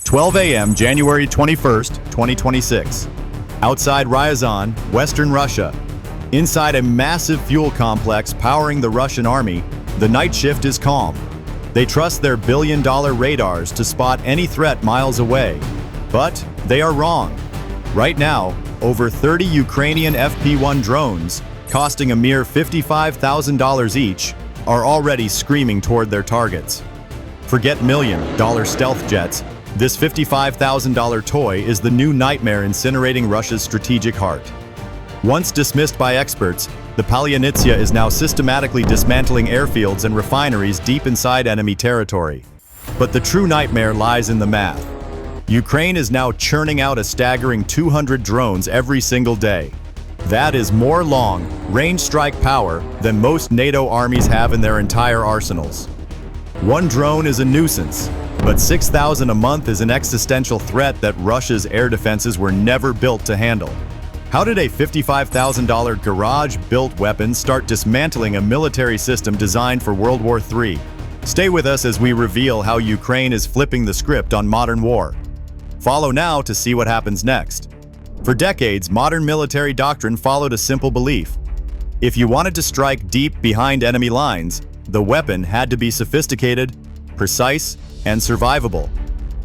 12 a.m. January 21st, 2026. Outside Ryazan, Western Russia. Inside a massive fuel complex powering the Russian army, the night shift is calm. They trust their billion-dollar radars to spot any threat miles away. But they are wrong. Right now, over 30 Ukrainian FP-1 drones, costing a mere $55,000 each, are already screaming toward their targets. Forget million-dollar stealth jets. This $55,000 toy is the new nightmare incinerating Russia's strategic heart. Once dismissed by experts, the Pallyanitsia is now systematically dismantling airfields and refineries deep inside enemy territory. But the true nightmare lies in the math. Ukraine is now churning out a staggering 200 drones every single day. That is more long-range strike power than most NATO armies have in their entire arsenals. One drone is a nuisance, but 6,000 a month is an existential threat that Russia's air defenses were never built to handle. How did a $55,000 garage-built weapon start dismantling a military system designed for World War III? Stay with us as we reveal how Ukraine is flipping the script on modern war. Follow now to see what happens next. For decades, modern military doctrine followed a simple belief. If you wanted to strike deep behind enemy lines, the weapon had to be sophisticated, precise, and survivable.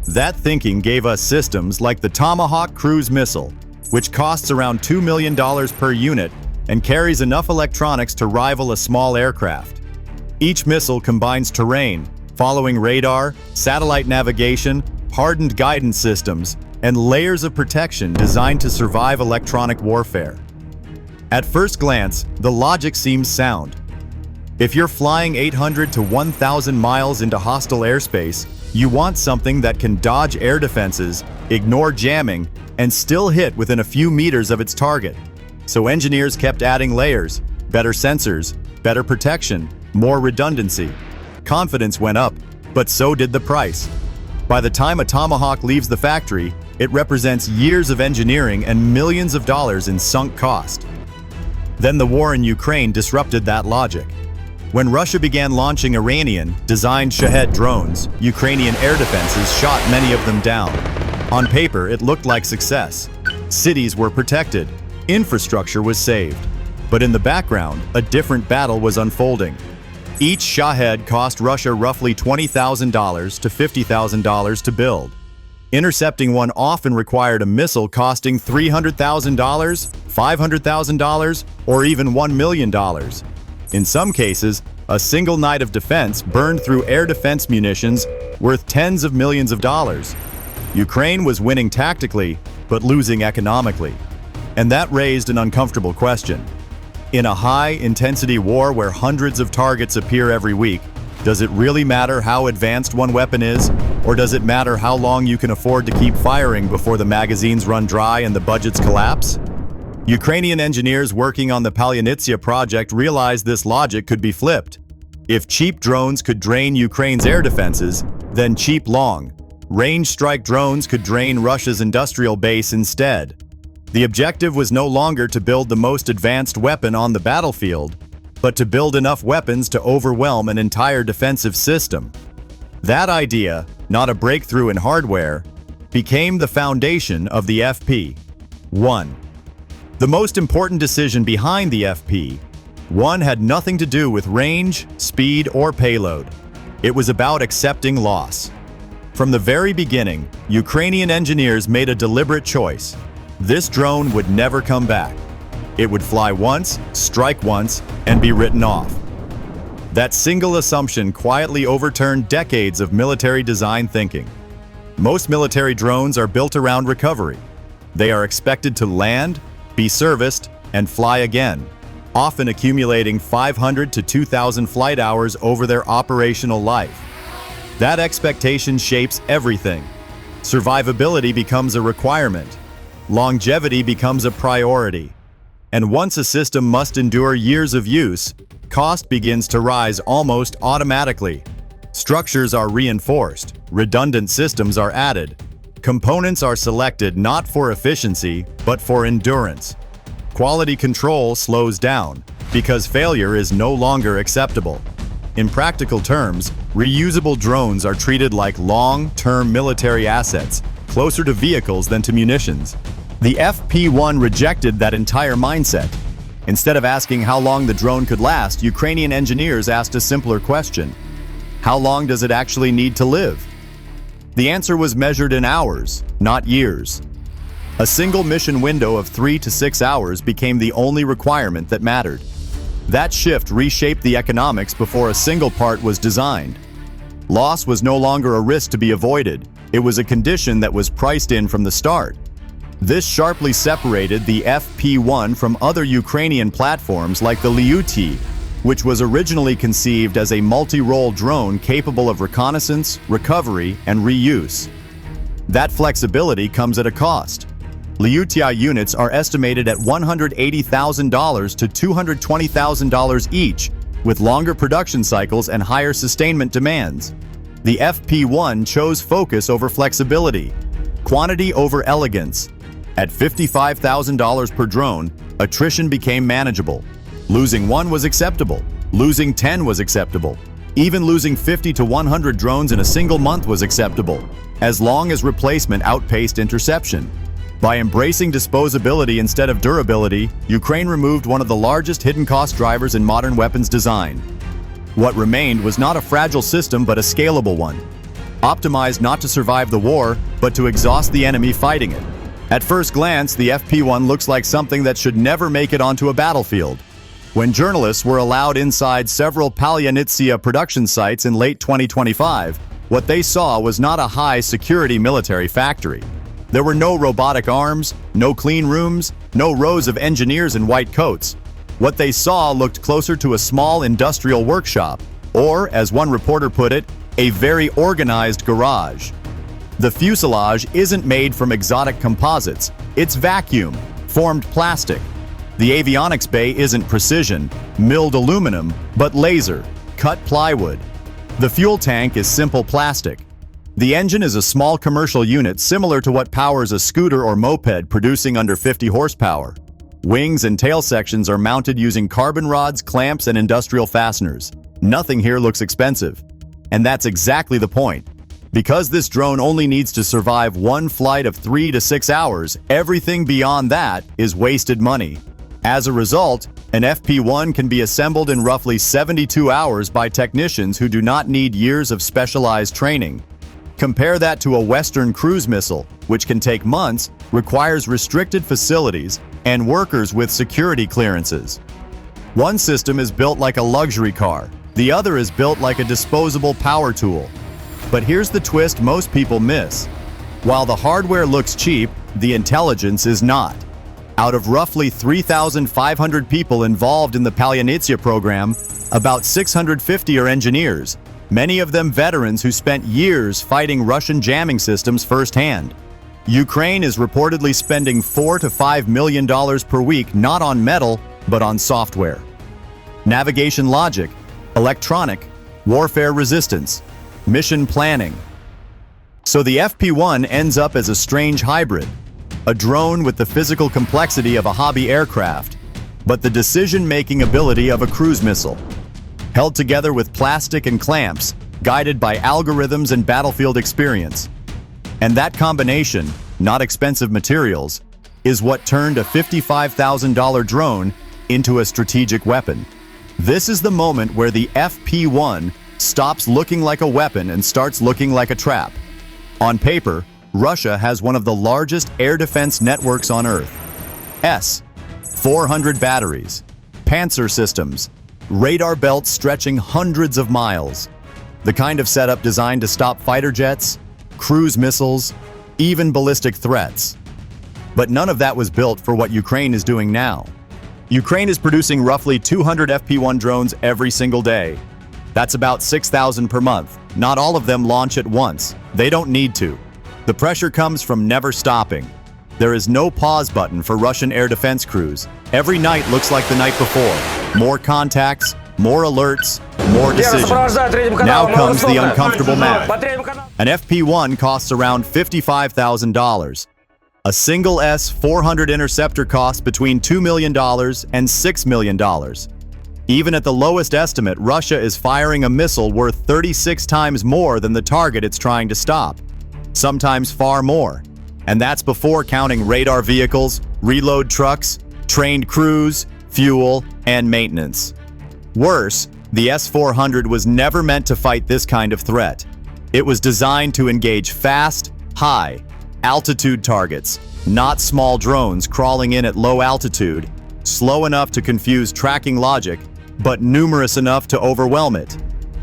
That thinking gave us systems like the Tomahawk cruise missile, which costs around $2 million per unit and carries enough electronics to rival a small aircraft. Each missile combines terrain, following radar, satellite navigation, hardened guidance systems, and layers of protection designed to survive electronic warfare. At first glance, the logic seems sound. If you're flying 800 to 1,000 miles into hostile airspace, you want something that can dodge air defenses, ignore jamming, and still hit within a few meters of its target. So engineers kept adding layers, better sensors, better protection, more redundancy. Confidence went up, but so did the price. By the time a Tomahawk leaves the factory, it represents years of engineering and millions of dollars in sunk cost. Then the war in Ukraine disrupted that logic. When Russia began launching Iranian-designed Shahed drones, Ukrainian air defenses shot many of them down. On paper, it looked like success. Cities were protected, infrastructure was saved. But in the background, a different battle was unfolding. Each Shahed cost Russia roughly $20,000 to $50,000 to build. Intercepting one often required a missile costing $300,000, $500,000, or even $1 million. In some cases, a single night of defense burned through air defense munitions worth tens of millions of dollars. Ukraine was winning tactically, but losing economically. And that raised an uncomfortable question. In a high-intensity war where hundreds of targets appear every week, does it really matter how advanced one weapon is, or does it matter how long you can afford to keep firing before the magazines run dry and the budgets collapse? Ukrainian engineers working on the Pallyanitsia project realized this logic could be flipped. If cheap drones could drain Ukraine's air defenses, then cheap long-range strike drones could drain Russia's industrial base instead. The objective was no longer to build the most advanced weapon on the battlefield, but to build enough weapons to overwhelm an entire defensive system. That idea, not a breakthrough in hardware, became the foundation of the FP-1. The most important decision behind the FP-1 had nothing to do with range, speed, or payload. It was about accepting loss. From the very beginning, Ukrainian engineers made a deliberate choice. This drone would never come back. It would fly once, strike once, and be written off. That single assumption quietly overturned decades of military design thinking. Most military drones are built around recovery. They are expected to land, be serviced, and fly again, often accumulating 500 to 2,000 flight hours over their operational life. That expectation shapes everything. Survivability becomes a requirement. Longevity becomes a priority. And once a system must endure years of use, cost begins to rise almost automatically. Structures are reinforced, redundant systems are added. Components are selected not for efficiency, but for endurance. Quality control slows down, because failure is no longer acceptable. In practical terms, Reusable drones are treated like long-term military assets, closer to vehicles than to munitions. The FP1 rejected that entire mindset. Instead of asking how long the drone could last, Ukrainian engineers asked a simpler question: how long does it actually need to live? The answer was measured in hours, not years. A single mission window of 3 to 6 hours became the only requirement that mattered. That shift reshaped the economics before a single part was designed. Loss was no longer a risk to be avoided. It was a condition that was priced in from the start. This sharply separated the FP1 from other Ukrainian platforms like the Lyuty, which was originally conceived as a multi-role drone capable of reconnaissance, recovery, and reuse. That flexibility comes at a cost. Lyuty units are estimated at $180,000 to $220,000 each, with longer production cycles and higher sustainment demands. The FP1 chose focus over flexibility, quantity over elegance. At $55,000 per drone, attrition became manageable. Losing one was acceptable. Losing 10 was acceptable. Even losing 50 to 100 drones in a single month was acceptable, as long as replacement outpaced interception. By embracing disposability instead of durability, Ukraine removed one of the largest hidden cost drivers in modern weapons design. What remained was not a fragile system but a scalable one, optimized not to survive the war, but to exhaust the enemy fighting it. At first glance, the FP1 looks like something that should never make it onto a battlefield. When journalists were allowed inside several Palyanitsia production sites in late 2025, what they saw was not a high-security military factory. There were no robotic arms, no clean rooms, no rows of engineers in white coats. What they saw looked closer to a small industrial workshop, or, as one reporter put it, a very organized garage. The fuselage isn't made from exotic composites, it's vacuum, formed plastic. The avionics bay isn't precision, milled aluminum, but laser, cut plywood. The fuel tank is simple plastic. The engine is a small commercial unit similar to what powers a scooter or moped producing under 50 horsepower. Wings and tail sections are mounted using carbon rods, clamps, and industrial fasteners. Nothing here looks expensive. And that's exactly the point. Because this drone only needs to survive one flight of 3 to 6 hours, everything beyond that is wasted money. As a result, an FP1 can be assembled in roughly 72 hours by technicians who do not need years of specialized training. Compare that to a Western cruise missile, which can take months, requires restricted facilities, and workers with security clearances. One system is built like a luxury car, the other is built like a disposable power tool. But here's the twist most people miss. While the hardware looks cheap, the intelligence is not. Out of roughly 3,500 people involved in the Palyanitsia program, about 650 are engineers, many of them veterans who spent years fighting Russian jamming systems firsthand. Ukraine is reportedly spending $4 to $5 million per week not on metal, but on software. Navigation logic, electronic, warfare resistance, mission planning. So the FP1 ends up as a strange hybrid, a drone with the physical complexity of a hobby aircraft, but the decision-making ability of a cruise missile. Held together with plastic and clamps, guided by algorithms and battlefield experience. And that combination, not expensive materials, is what turned a $55,000 drone into a strategic weapon. This is the moment where the FP1 stops looking like a weapon and starts looking like a trap. On paper, Russia has one of the largest air defense networks on Earth. 400 batteries, Panzer systems, radar belts stretching hundreds of miles. The kind of setup designed to stop fighter jets, cruise missiles, even ballistic threats. But none of that was built for what Ukraine is doing now. Ukraine is producing roughly 200 FP1 drones every single day. That's about 6,000 per month. Not all of them launch at once. They don't need to. The pressure comes from never stopping. There is no pause button for Russian air defense crews. Every night looks like the night before. More contacts, more alerts, more decisions. Now comes the uncomfortable math. An FP1 costs around $55,000. A single S-400 interceptor costs between $2 million and $6 million. Even at the lowest estimate, Russia is firing a missile worth 36 times more than the target it's trying to stop. Sometimes far more. And that's before counting radar vehicles, reload trucks, trained crews, fuel, and maintenance. Worse, the S-400 was never meant to fight this kind of threat. It was designed to engage fast, high, altitude targets, not small drones crawling in at low altitude, slow enough to confuse tracking logic, but numerous enough to overwhelm it.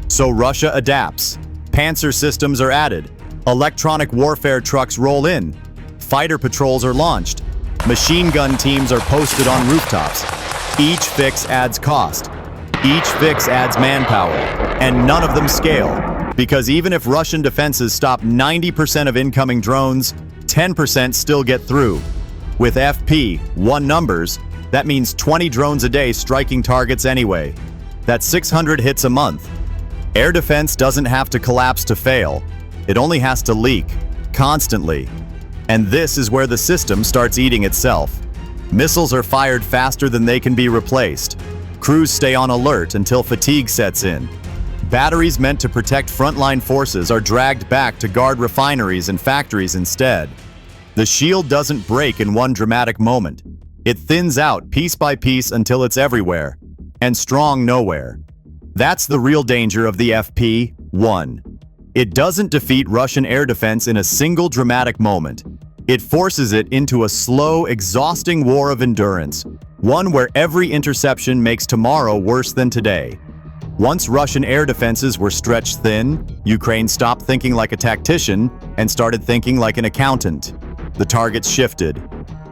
So Russia adapts. Panzer systems are added. Electronic warfare trucks roll in. Fighter patrols are launched. Machine gun teams are posted on rooftops. Each fix adds cost. Each fix adds manpower. And none of them scale. Because even if Russian defenses stop 90% of incoming drones, 10% still get through. With FP1 numbers, that means 20 drones a day striking targets anyway. That's 600 hits a month. Air defense doesn't have to collapse to fail. It only has to leak, constantly. And this is where the system starts eating itself. Missiles are fired faster than they can be replaced. Crews stay on alert until fatigue sets in. Batteries meant to protect frontline forces are dragged back to guard refineries and factories instead. The shield doesn't break in one dramatic moment. It thins out piece by piece until it's everywhere, and strong nowhere. That's the real danger of the FP1. It doesn't defeat Russian air defense in a single dramatic moment. It forces it into a slow, exhausting war of endurance, one where every interception makes tomorrow worse than today. Once Russian air defenses were stretched thin, Ukraine stopped thinking like a tactician and started thinking like an accountant. The targets shifted.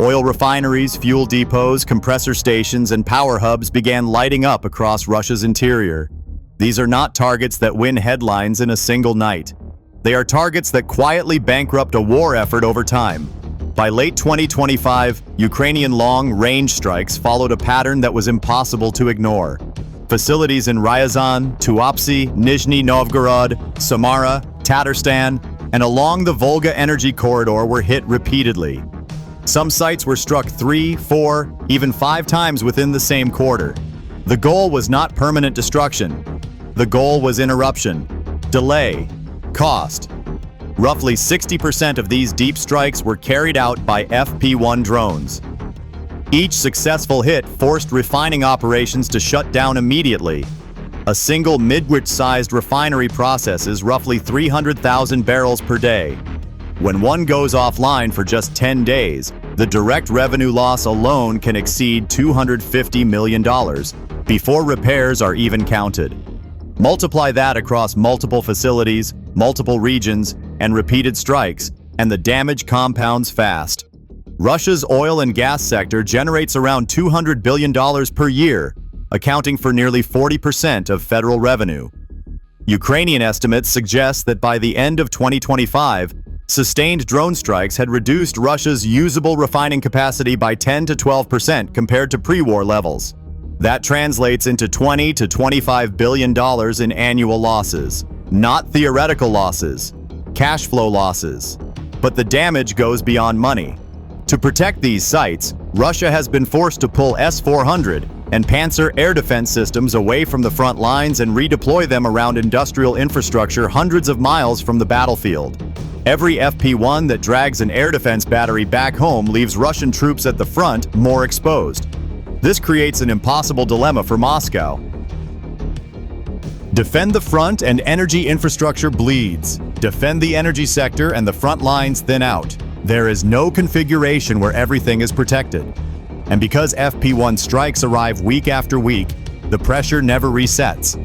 Oil refineries, fuel depots, compressor stations, and power hubs began lighting up across Russia's interior. These are not targets that win headlines in a single night. They are targets that quietly bankrupt a war effort over time. By late 2025, Ukrainian long-range strikes followed a pattern that was impossible to ignore. Facilities in Ryazan, Tuapse, Nizhny Novgorod, Samara, Tatarstan, and along the Volga energy corridor were hit repeatedly. Some sites were struck 3, 4, even 5 times within the same quarter. The goal was not permanent destruction. The goal was interruption, delay, cost. Roughly 60% of these deep strikes were carried out by FP1 drones. Each successful hit forced refining operations to shut down immediately. A single Midwich-sized refinery processes roughly 300,000 barrels per day. When one goes offline for just 10 days, the direct revenue loss alone can exceed $250 million before repairs are even counted. Multiply that across multiple facilities, multiple regions, and repeated strikes, and the damage compounds fast. Russia's oil and gas sector generates around $200 billion per year, accounting for nearly 40% of federal revenue. Ukrainian estimates suggest that by the end of 2025, sustained drone strikes had reduced Russia's usable refining capacity by 10 to 12% compared to pre-war levels. That translates into $20 to $25 billion in annual losses. Not theoretical losses, cash flow losses. But the damage goes beyond money. To protect these sites, Russia has been forced to pull S-400 and Panzer air defense systems away from the front lines and redeploy them around industrial infrastructure hundreds of miles from the battlefield. Every FP1 that drags an air defense battery back home leaves Russian troops at the front more exposed. This creates an impossible dilemma for Moscow. Defend the front and energy infrastructure bleeds. Defend the energy sector and the front lines thin out. There is no configuration where everything is protected. And because FP1 strikes arrive week after week, the pressure never resets.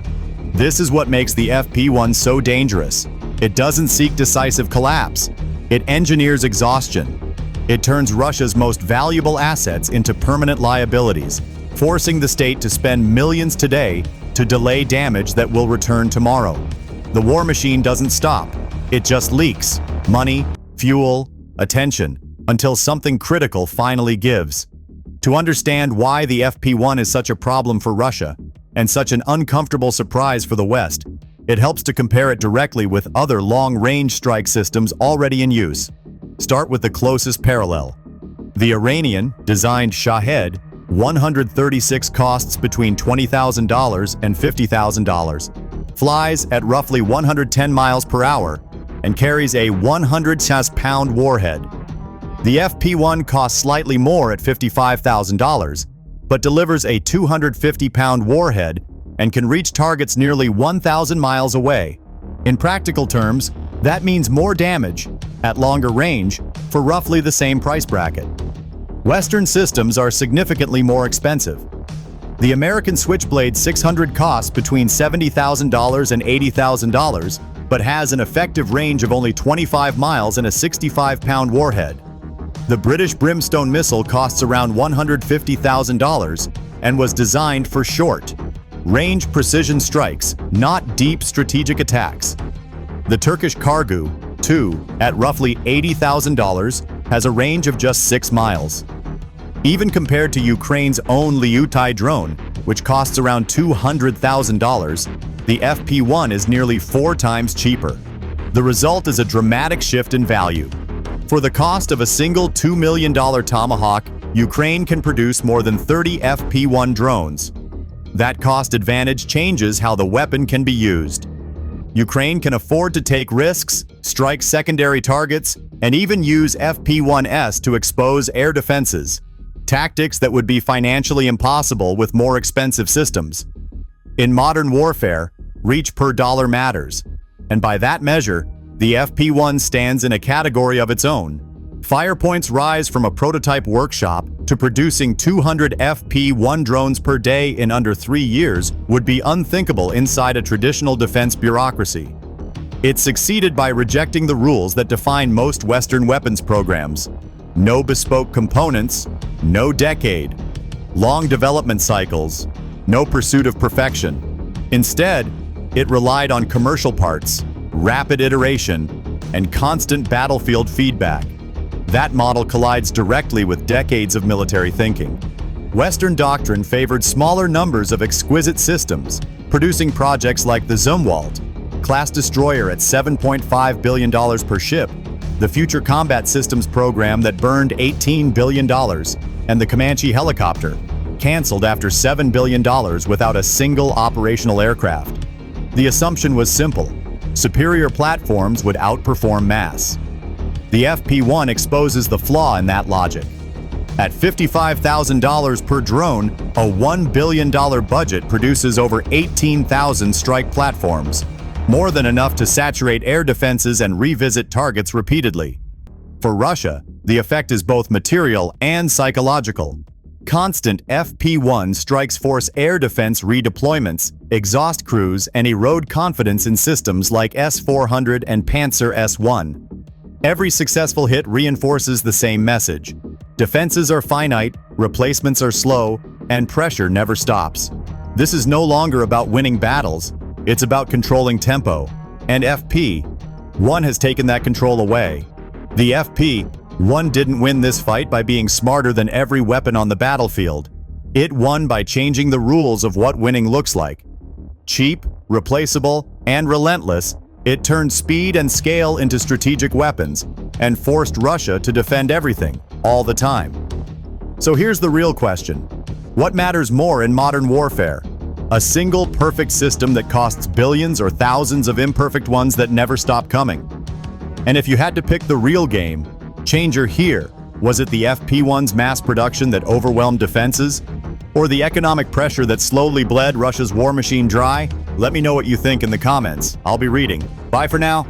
This is what makes the FP1 so dangerous. It doesn't seek decisive collapse. It engineers exhaustion. It turns Russia's most valuable assets into permanent liabilities, forcing the state to spend millions today to delay damage that will return tomorrow. The war machine doesn't stop. It just leaks money, fuel, attention, until something critical finally gives. To understand why the FP1 is such a problem for Russia, and such an uncomfortable surprise for the West, it helps to compare it directly with other long-range strike systems already in use. Start with the closest parallel. The Iranian, designed Shahed, 136 costs between $20,000 and $50,000, flies at roughly 110 miles per hour, and carries a 100-pound warhead. The FP1 costs slightly more at $55,000, but delivers a 250-pound warhead and can reach targets nearly 1,000 miles away. In practical terms, that means more damage, at longer range, for roughly the same price bracket. Western systems are significantly more expensive. The American Switchblade 600 costs between $70,000 and $80,000, but has an effective range of only 25 miles and a 65-pound warhead. The British Brimstone missile costs around $150,000 and was designed for short, range precision strikes, not deep strategic attacks. The Turkish Kargu, too, at roughly $80,000, has a range of just 6 miles. Even compared to Ukraine's own Lyutai drone, which costs around $200,000, the FP1 is nearly 4 times cheaper. The result is a dramatic shift in value. For the cost of a single $2 million Tomahawk, Ukraine can produce more than 30 FP1 drones. That cost advantage changes how the weapon can be used. Ukraine can afford to take risks, strike secondary targets, and even use FP1S to expose air defenses, tactics that would be financially impossible with more expensive systems. In modern warfare, reach per dollar matters, and by that measure, the FP1 stands in a category of its own. Firepoint's rise from a prototype workshop to producing 200 FP1 drones per day in under 3 years would be unthinkable inside a traditional defense bureaucracy. It succeeded by rejecting the rules that define most Western weapons programs. No bespoke components, no decade, long development cycles, no pursuit of perfection. Instead, it relied on commercial parts, rapid iteration, and constant battlefield feedback. That model collides directly with decades of military thinking. Western doctrine favored smaller numbers of exquisite systems, producing projects like the Zumwalt, class destroyer at $7.5 billion per ship, the Future Combat Systems program that burned $18 billion, and the Comanche helicopter, canceled after $7 billion without a single operational aircraft. The assumption was simple: superior platforms would outperform mass. The FP1 exposes the flaw in that logic. At $55,000 per drone, a $1 billion budget produces over 18,000 strike platforms, more than enough to saturate air defenses and revisit targets repeatedly. For Russia, the effect is both material and psychological. Constant FP1 strikes force air defense redeployments, exhaust crews, and erode confidence in systems like S-400 and Panzer S-1. Every successful hit reinforces the same message: defenses are finite, replacements are slow, and pressure never stops. This is no longer about winning battles, it's about controlling tempo. And FP1 has taken that control away. The FP1 didn't win this fight by being smarter than every weapon on the battlefield. It won by changing the rules of what winning looks like. Cheap, replaceable, and relentless, it turned speed and scale into strategic weapons and forced Russia to defend everything, all the time. So here's the real question: what matters more in modern warfare? A single perfect system that costs billions, or thousands of imperfect ones that never stop coming? And if you had to pick the real game changer here, was it the FP1's mass production that overwhelmed defenses? Or the economic pressure that slowly bled Russia's war machine dry? Let me know what you think in the comments. I'll be reading. Bye for now.